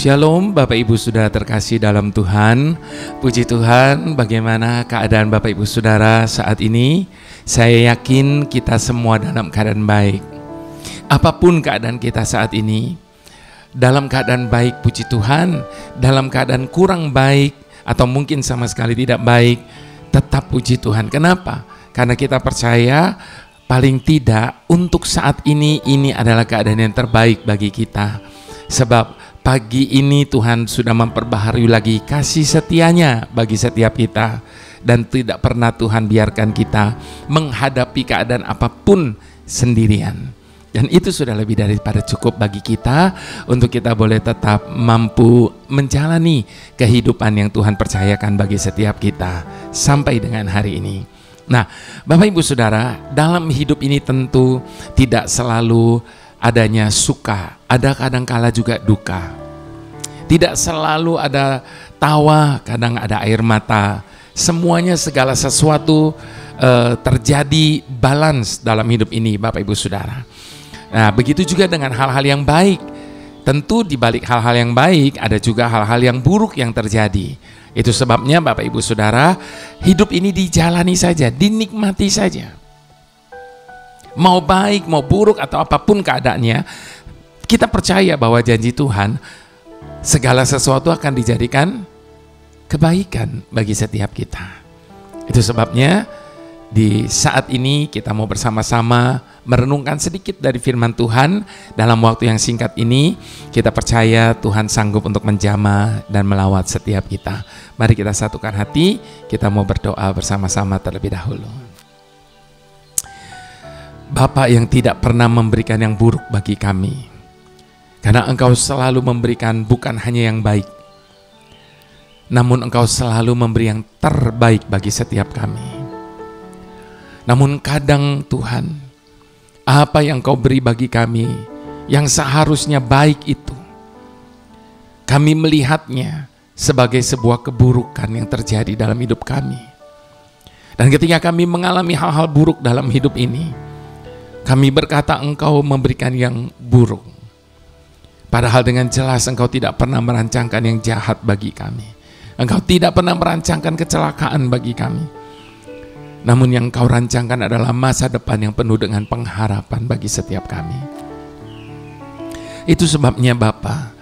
Shalom Bapak Ibu Saudara terkasih dalam Tuhan. Puji Tuhan, bagaimana keadaan Bapak Ibu Saudara saat ini? Saya yakin kita semua dalam keadaan baik. Apapun keadaan kita saat ini, dalam keadaan baik puji Tuhan, dalam keadaan kurang baik atau mungkin sama sekali tidak baik, tetap puji Tuhan. Kenapa? Karena kita percaya paling tidak untuk saat ini adalah keadaan yang terbaik bagi kita. Sebab pagi ini Tuhan sudah memperbaharui lagi kasih setianya bagi setiap kita. Dan tidak pernah Tuhan biarkan kita menghadapi keadaan apapun sendirian. Dan itu sudah lebih daripada cukup bagi kita untuk kita boleh tetap mampu menjalani kehidupan yang Tuhan percayakan bagi setiap kita sampai dengan hari ini. Nah, Bapak Ibu Saudara, dalam hidup ini tentu tidak selalu adanya suka, ada kadang-kala juga duka. Tidak selalu ada tawa, kadang ada air mata. Semuanya segala sesuatu terjadi balance dalam hidup ini, Bapak Ibu Saudara. Nah, begitu juga dengan hal-hal yang baik. Tentu di balik hal-hal yang baik ada juga hal-hal yang buruk yang terjadi. Itu sebabnya Bapak Ibu Saudara, hidup ini dijalani saja, dinikmati saja. Mau baik, mau buruk atau apapun keadaannya, kita percaya bahwa janji Tuhan segala sesuatu akan dijadikan kebaikan bagi setiap kita. Itu sebabnya di saat ini kita mau bersama-sama merenungkan sedikit dari firman Tuhan. Dalam waktu yang singkat ini kita percaya Tuhan sanggup untuk menjamah dan melawat setiap kita. Mari kita satukan hati, kita mau berdoa bersama-sama terlebih dahulu. Bapa yang tidak pernah memberikan yang buruk bagi kami, karena Engkau selalu memberikan bukan hanya yang baik, namun Engkau selalu memberi yang terbaik bagi setiap kami. Namun kadang Tuhan, apa yang Kau beri bagi kami yang seharusnya baik itu, kami melihatnya sebagai sebuah keburukan yang terjadi dalam hidup kami. Dan ketika kami mengalami hal-hal buruk dalam hidup ini, kami berkata Engkau memberikan yang buruk. Padahal dengan jelas Engkau tidak pernah merancangkan yang jahat bagi kami. Engkau tidak pernah merancangkan kecelakaan bagi kami. Namun yang Kau rancangkan adalah masa depan yang penuh dengan pengharapan bagi setiap kami. Itu sebabnya Bapa,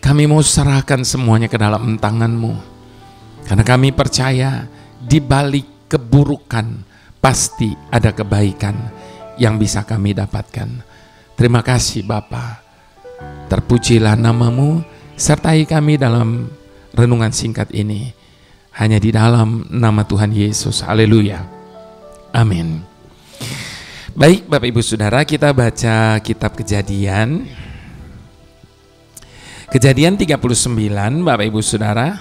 kami mau serahkan semuanya ke dalam tangan-Mu. Karena kami percaya di balik keburukan pasti ada kebaikan yang bisa kami dapatkan. Terima kasih Bapa. Terpujilah nama-Mu, sertai kami dalam renungan singkat ini. Hanya di dalam nama Tuhan Yesus. Haleluya. Amin. Baik Bapak Ibu Saudara, kita baca kitab Kejadian. Kejadian 39 Bapak Ibu Saudara.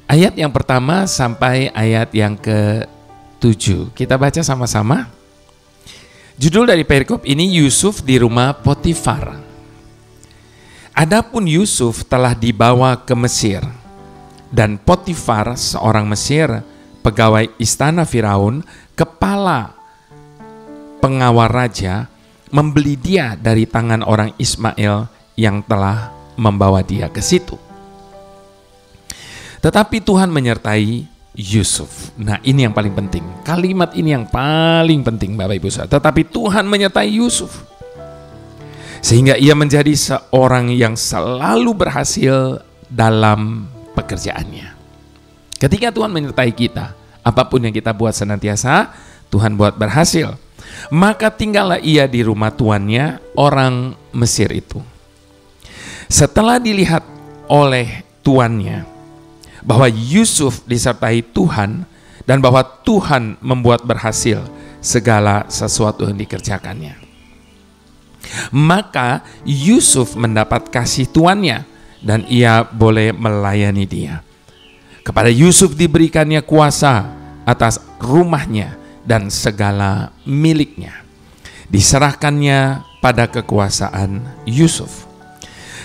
Ayat yang pertama sampai ayat yang ke-7. Kita baca sama-sama. Judul dari perikop ini, Yusuf di rumah Potifar. Adapun Yusuf telah dibawa ke Mesir, dan Potifar seorang Mesir, pegawai istana Firaun, kepala pengawal raja, membeli dia dari tangan orang Ismail yang telah membawa dia ke situ. Tetapi Tuhan menyertai Yusuf. Nah, ini yang paling penting. Kalimat ini yang paling penting Bapak Ibu Saudara. Tetapi Tuhan menyertai Yusuf, sehingga ia menjadi seorang yang selalu berhasil dalam pekerjaannya. Ketika Tuhan menyertai kita, apapun yang kita buat senantiasa Tuhan buat berhasil. Maka tinggallah ia di rumah tuannya, orang Mesir itu. Setelah dilihat oleh tuannya bahwa Yusuf disertai Tuhan dan bahwa Tuhan membuat berhasil segala sesuatu yang dikerjakannya, maka Yusuf mendapat kasih tuannya dan ia boleh melayani dia. Kepada Yusuf diberikannya kuasa atas rumahnya dan segala miliknya. Diserahkannya pada kekuasaan Yusuf.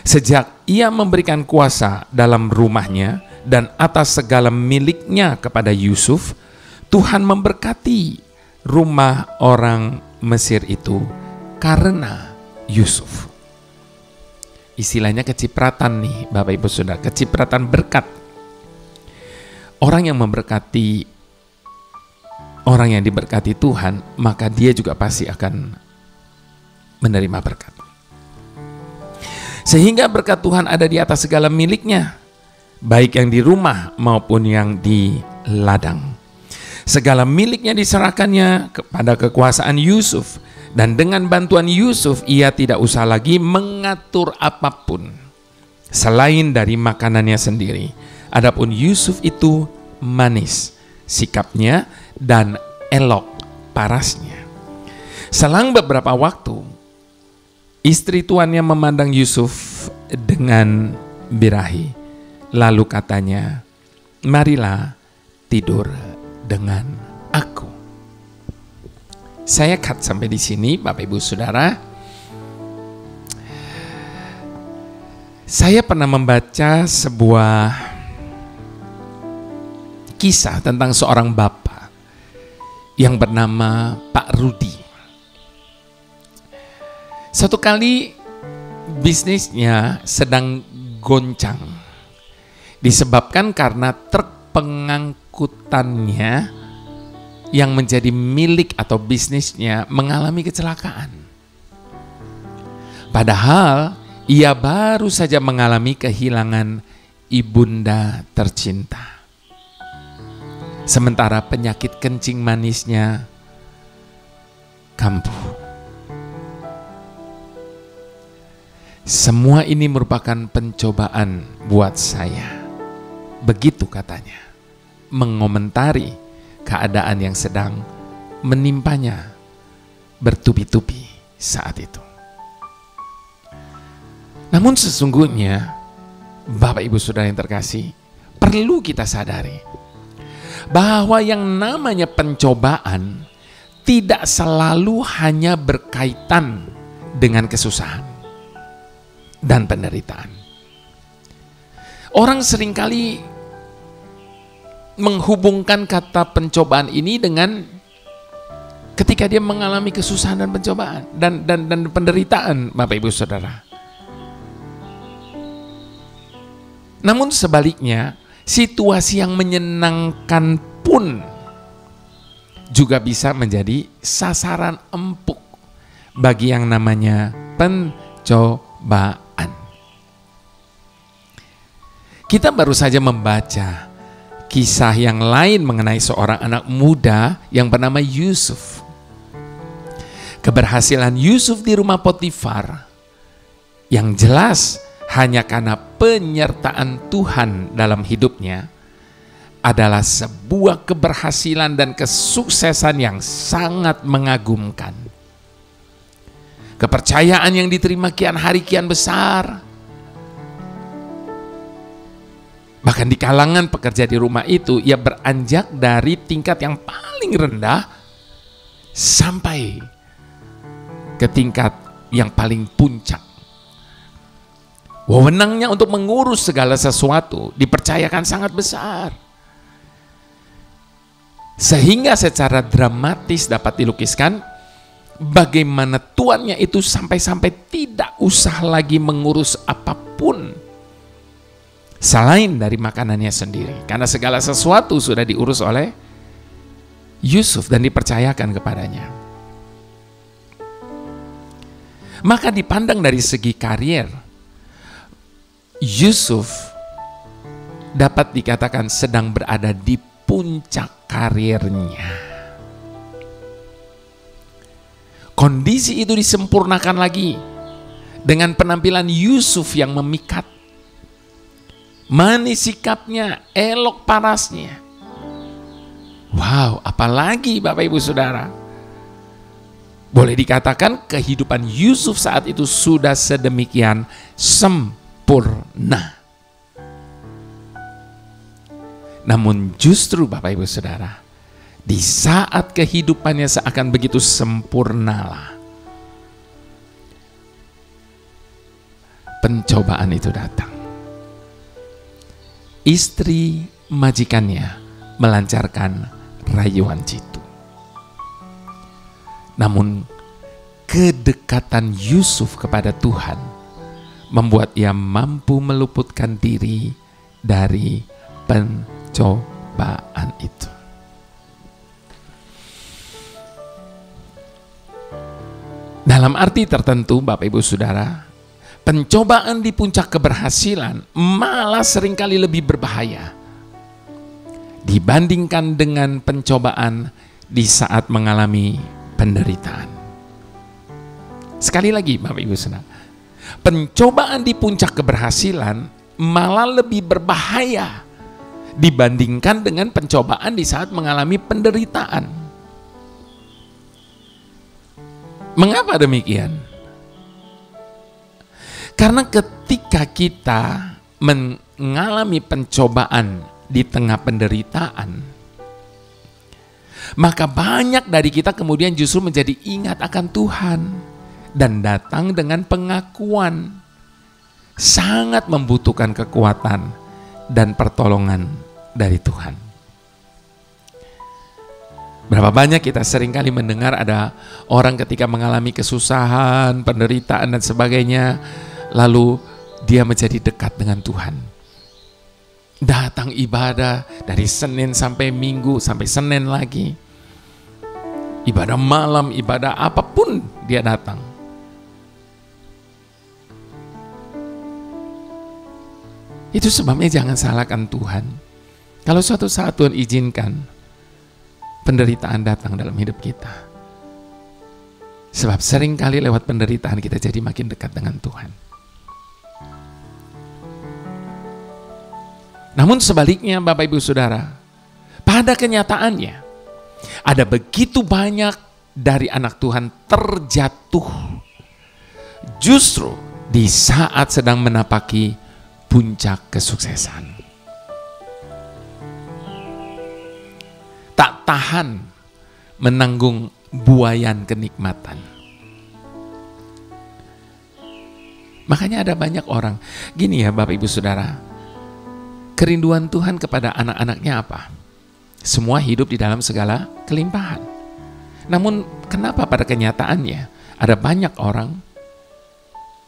Sejak ia memberikan kuasa dalam rumahnya dan atas segala miliknya kepada Yusuf, Tuhan memberkati rumah orang Mesir itu karena Yusuf. istilahnya kecipratan nih Bapak Ibu Saudara, kecipratan berkat. Orang yang memberkati, orang yang diberkati Tuhan, maka dia juga pasti akan menerima berkat. Sehingga berkat Tuhan ada di atas segala miliknya, baik yang di rumah maupun yang di ladang. Segala miliknya diserahkannya kepada kekuasaan Yusuf, dan dengan bantuan Yusuf ia tidak usah lagi mengatur apapun selain dari makanannya sendiri. Adapun Yusuf itu manis sikapnya dan elok parasnya. Selang beberapa waktu, istri tuannya memandang Yusuf dengan birahi, lalu katanya, "Marilah tidur dengan aku." Saya cut sampai di sini, Bapak Ibu Saudara. Saya pernah membaca sebuah kisah tentang seorang bapak yang bernama Pak Rudi. Satu kali bisnisnya sedang goncang disebabkan karena truk pengangkutannya yang menjadi milik atau bisnisnya mengalami kecelakaan. Padahal ia baru saja mengalami kehilangan ibunda tercinta. Sementara penyakit kencing manisnya kambuh. Semua ini merupakan pencobaan buat saya. Begitu katanya, mengomentari keadaan yang sedang menimpanya bertubi-tubi saat itu. Namun sesungguhnya, Bapak Ibu Saudara yang terkasih, perlu kita sadari bahwa yang namanya pencobaan tidak selalu hanya berkaitan dengan kesusahan dan penderitaan. Orang seringkali menghubungkan kata pencobaan ini dengan ketika dia mengalami kesusahan dan pencobaan dan penderitaan, Bapak Ibu Saudara. Namun sebaliknya, situasi yang menyenangkan pun juga bisa menjadi sasaran empuk bagi yang namanya pencobaan. Kita baru saja membaca kisah yang lain mengenai seorang anak muda yang bernama Yusuf. Keberhasilan Yusuf di rumah Potifar yang jelas hanya karena penyertaan Tuhan dalam hidupnya adalah sebuah keberhasilan dan kesuksesan yang sangat mengagumkan. Kepercayaan yang diterima kian hari kian besar. Bahkan di kalangan pekerja di rumah itu, ia beranjak dari tingkat yang paling rendah sampai ke tingkat yang paling puncak. Wewenangnya untuk mengurus segala sesuatu dipercayakan sangat besar. Sehingga secara dramatis dapat dilukiskan bagaimana tuannya itu sampai-sampai tidak usah lagi mengurus apapun selain dari makanannya sendiri, karena segala sesuatu sudah diurus oleh Yusuf dan dipercayakan kepadanya. Maka dipandang dari segi karier, Yusuf dapat dikatakan sedang berada di puncak karirnya. Kondisi itu disempurnakan lagi dengan penampilan Yusuf yang memikat. Manis sikapnya, elok parasnya. Wow, apalagi Bapak Ibu Saudara. Boleh dikatakan kehidupan Yusuf saat itu sudah sedemikian sempurna. Namun justru Bapak Ibu Saudara, di saat kehidupannya seakan begitu sempurnalah, pencobaan itu datang. Istri majikannya melancarkan rayuan jitu. Namun kedekatan Yusuf kepada Tuhan membuat ia mampu meluputkan diri dari pencobaan itu. Dalam arti tertentu, Bapak Ibu Saudara, pencobaan di puncak keberhasilan malah seringkali lebih berbahaya dibandingkan dengan pencobaan di saat mengalami penderitaan. Sekali lagi Bapak Ibu Saudara, pencobaan di puncak keberhasilan malah lebih berbahaya dibandingkan dengan pencobaan di saat mengalami penderitaan. Mengapa demikian? Karena ketika kita mengalami pencobaan di tengah penderitaan, maka banyak dari kita kemudian justru menjadi ingat akan Tuhan dan datang dengan pengakuan sangat membutuhkan kekuatan dan pertolongan dari Tuhan. Berapa banyak kita seringkali mendengar ada orang ketika mengalami kesusahan, penderitaan dan sebagainya, lalu dia menjadi dekat dengan Tuhan. Datang ibadah dari Senin sampai Minggu, sampai Senin lagi. Ibadah malam, ibadah apapun dia datang. Itu sebabnya jangan salahkan Tuhan. Kalau suatu saat Tuhan izinkan penderitaan datang dalam hidup kita. Sebab seringkali lewat penderitaan kita jadi makin dekat dengan Tuhan. Namun sebaliknya Bapak Ibu Saudara, pada kenyataannya ada begitu banyak dari anak Tuhan terjatuh justru di saat sedang menapaki puncak kesuksesan. Tak tahan menanggung buayan kenikmatan. Makanya ada banyak orang, gini ya Bapak Ibu Saudara, kerinduan Tuhan kepada anak-anaknya apa? Semua hidup di dalam segala kelimpahan. Namun kenapa pada kenyataannya ada banyak orang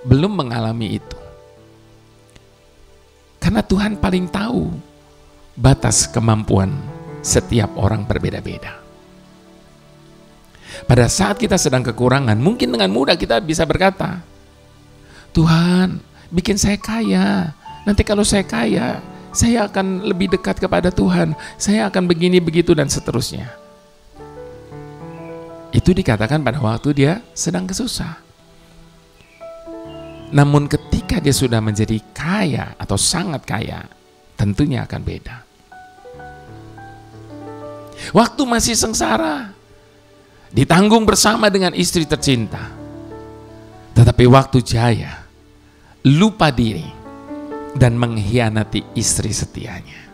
belum mengalami itu? Karena Tuhan paling tahu batas kemampuan setiap orang berbeda-beda. Pada saat kita sedang kekurangan, mungkin dengan mudah kita bisa berkata, Tuhan, bikin saya kaya. Nanti kalau saya kaya, saya akan lebih dekat kepada Tuhan. Saya akan begini, begitu, dan seterusnya. Itu dikatakan pada waktu dia sedang kesusah. Namun ketika dia sudah menjadi kaya atau sangat kaya, tentunya akan beda. Waktu masih sengsara, ditanggung bersama dengan istri tercinta. Tetapi waktu jaya, lupa diri dan mengkhianati istri setianya.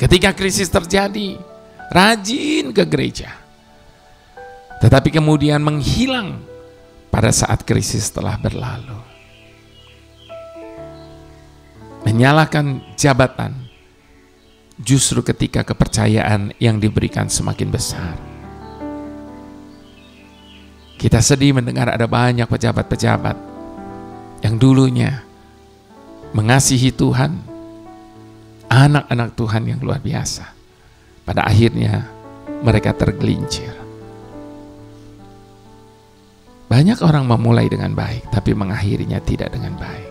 Ketika krisis terjadi, rajin ke gereja. Tetapi kemudian menghilang pada saat krisis telah berlalu. Menyalahkan jabatan justru ketika kepercayaan yang diberikan semakin besar. Kita sedih mendengar ada banyak pejabat-pejabat yang dulunya mengasihi Tuhan, anak-anak Tuhan yang luar biasa. Pada akhirnya mereka tergelincir. Banyak orang memulai dengan baik, tapi mengakhirinya tidak dengan baik.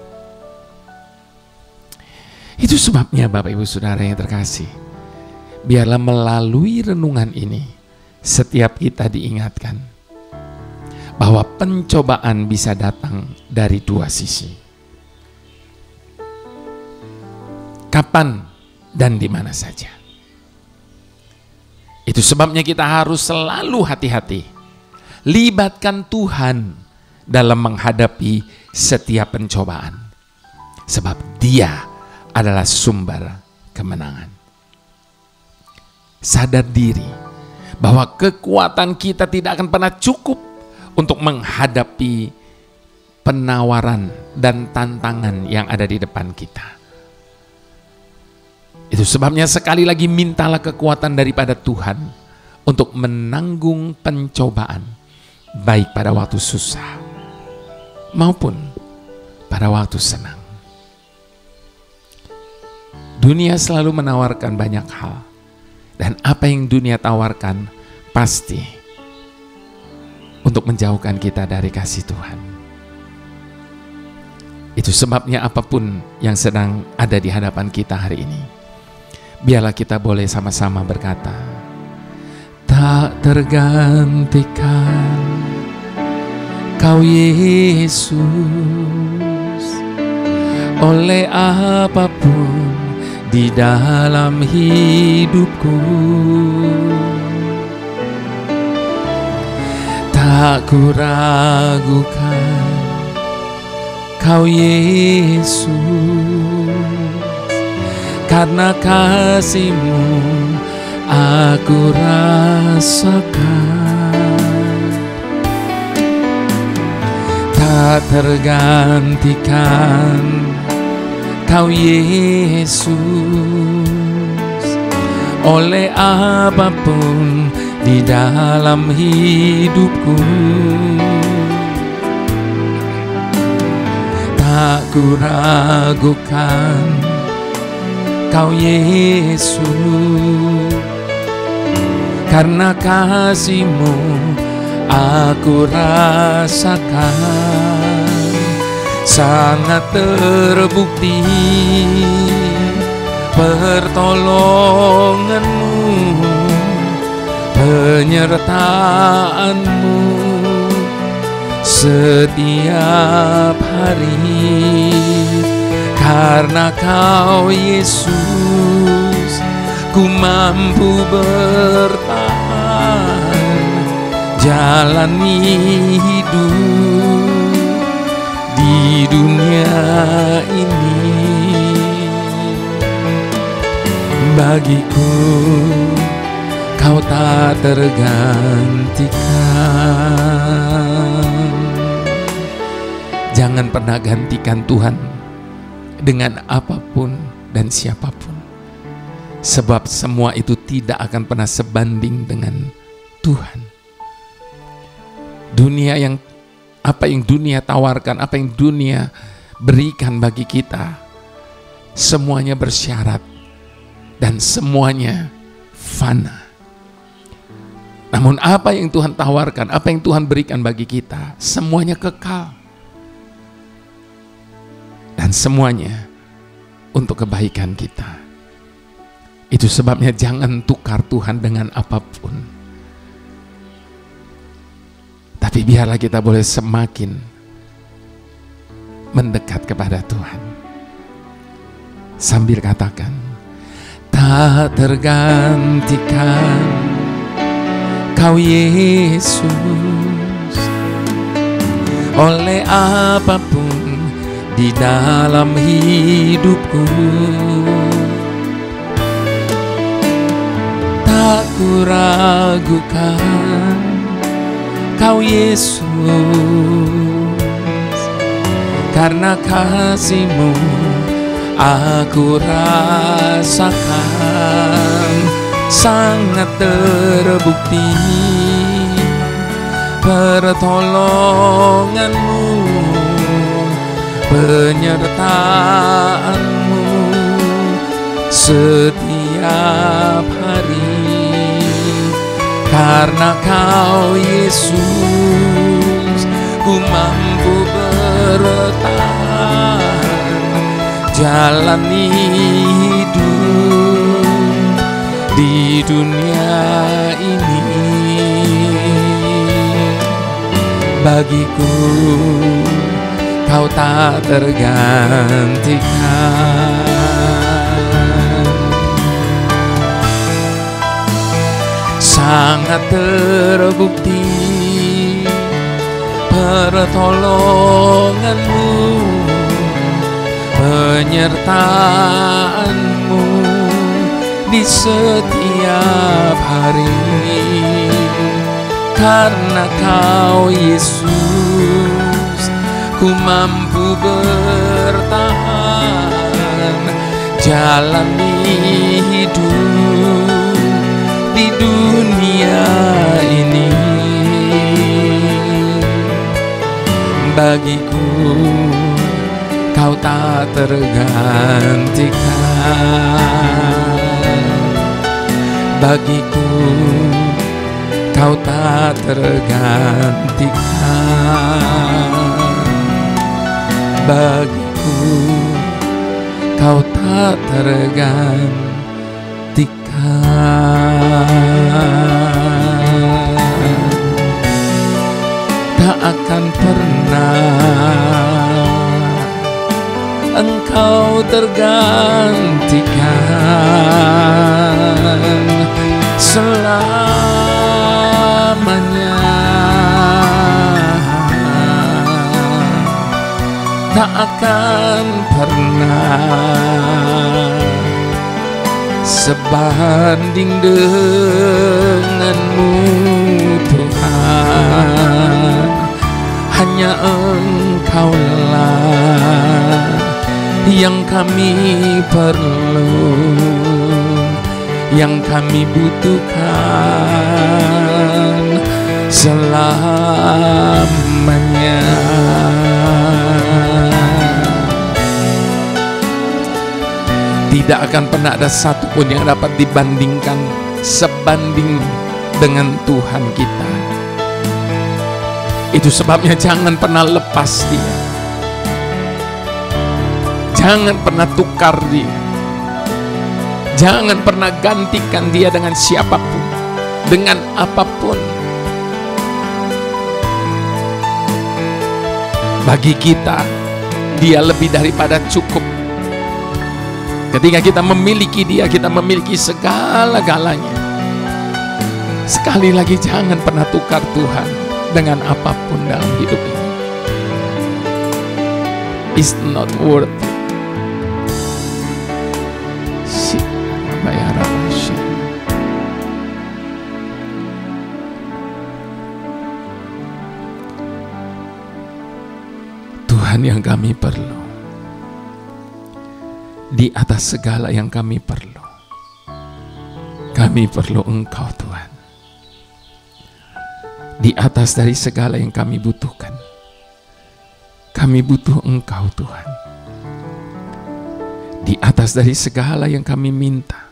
Itu sebabnya Bapak Ibu Saudara yang terkasih, biarlah melalui renungan ini setiap kita diingatkan bahwa pencobaan bisa datang dari dua sisi. Kapan dan di mana saja. Itu sebabnya kita harus selalu hati-hati. Libatkan Tuhan dalam menghadapi setiap pencobaan. Sebab Dia adalah sumber kemenangan. Sadar diri bahwa kekuatan kita tidak akan pernah cukup untuk menghadapi penawaran dan tantangan yang ada di depan kita. Itu sebabnya sekali lagi mintalah kekuatan daripada Tuhan untuk menanggung pencobaan, baik pada waktu susah maupun pada waktu senang. Dunia selalu menawarkan banyak hal, dan apa yang dunia tawarkan pasti untuk menjauhkan kita dari kasih Tuhan. Itu sebabnya apapun yang sedang ada di hadapan kita hari ini, biarlah kita boleh sama-sama berkata, tak tergantikan Kau Yesus oleh apapun di dalam hidupku. Tak kuragukan Kau Yesus, karena kasih-Mu aku rasakan. Tak tergantikan Kau Yesus oleh apapun di dalam hidupku. Tak kuragukan Kau Yesus, karena kasih-Mu aku rasakan. Sangat terbukti pertolongan-Mu, penyertaan-Mu setiap hari. Karena Kau Yesus, ku mampu bertahan jalani hidup di dunia ini. Bagiku Kau tak tergantikan. Jangan pernah gantikan Tuhan dengan apapun dan siapapun, sebab semua itu tidak akan pernah sebanding dengan Tuhan. Dunia yang apa yang dunia tawarkan, apa yang dunia berikan bagi kita, semuanya bersyarat dan semuanya fana. Namun apa yang Tuhan tawarkan, apa yang Tuhan berikan bagi kita, semuanya kekal. Dan semuanya untuk kebaikan kita. Itu sebabnya jangan tukar Tuhan dengan apapun. Tapi biarlah kita boleh semakin mendekat kepada Tuhan. Sambil katakan, tak tergantikan Kau Yesus oleh apapun di dalam hidupku. Tak kuragukan Kau Yesus, karena kasih-Mu aku rasakan. Sangat terbukti pertolongan-Mu, penyertaan-Mu setiap hari. Karena Kau Yesus, ku mampu bertahan jalani hidup di dunia ini. Bagiku Kau tak tergantikan. Sangat terbukti pertolongan-Mu, penyertaan-Mu di setiap hari. Karena Kau Yesus, ku mampu bertahan jalani hidup di dunia ini. bagiku Kau tak tergantikan. Bagiku Kau tak tergantikan. Bagiku Kau tak tergantikan. Tak akan pernah Engkau tergantikan selamanya. Tak akan pernah sebanding denganmu Tuhan. Hanya Engkaulah yang kami perlu, yang kami butuhkan selamanya. Tidak akan pernah ada satupun yang dapat dibandingkan sebanding dengan Tuhan kita. Itu sebabnya jangan pernah lepas Dia. Jangan pernah tukar Dia. Jangan pernah gantikan Dia dengan siapapun, dengan apapun. Bagi kita, Dia lebih daripada cukup. Ketika kita memiliki Dia, kita memiliki segala-galanya. Sekali lagi, jangan pernah tukar Tuhan dengan apapun dalam hidup ini. It's not worth it. Tuhan yang kami perlu, di atas segala yang kami perlu Engkau Tuhan. Di atas dari segala yang kami butuhkan, kami butuh Engkau Tuhan. Di atas dari segala yang kami minta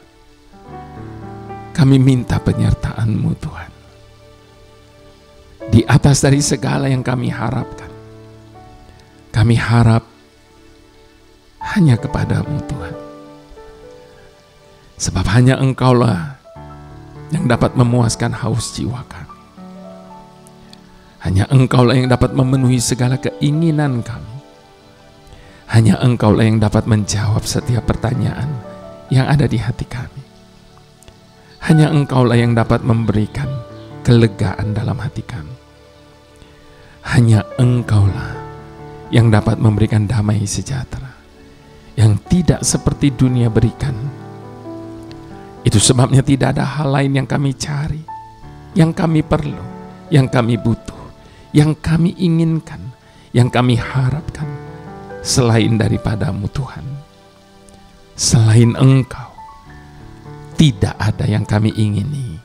penyertaan-Mu Tuhan. Di atas dari segala yang kami harapkan, kami harap hanya kepada-Mu Tuhan. Sebab hanya Engkaulah yang dapat memuaskan haus jiwa kami. Hanya Engkaulah yang dapat memenuhi segala keinginan kami. Hanya Engkaulah yang dapat menjawab setiap pertanyaan yang ada di hati kami. Hanya Engkaulah yang dapat memberikan kelegaan dalam hati kami. Hanya Engkaulah yang dapat memberikan damai sejahtera yang tidak seperti dunia berikan. Itu sebabnya tidak ada hal lain yang kami cari, yang kami perlu, yang kami butuh, yang kami inginkan, yang kami harapkan selain daripada-Mu Tuhan. Selain Engkau, tidak ada yang kami ingini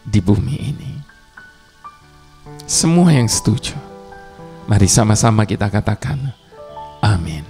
di bumi ini. Semua yang setuju, mari sama-sama kita katakan amin.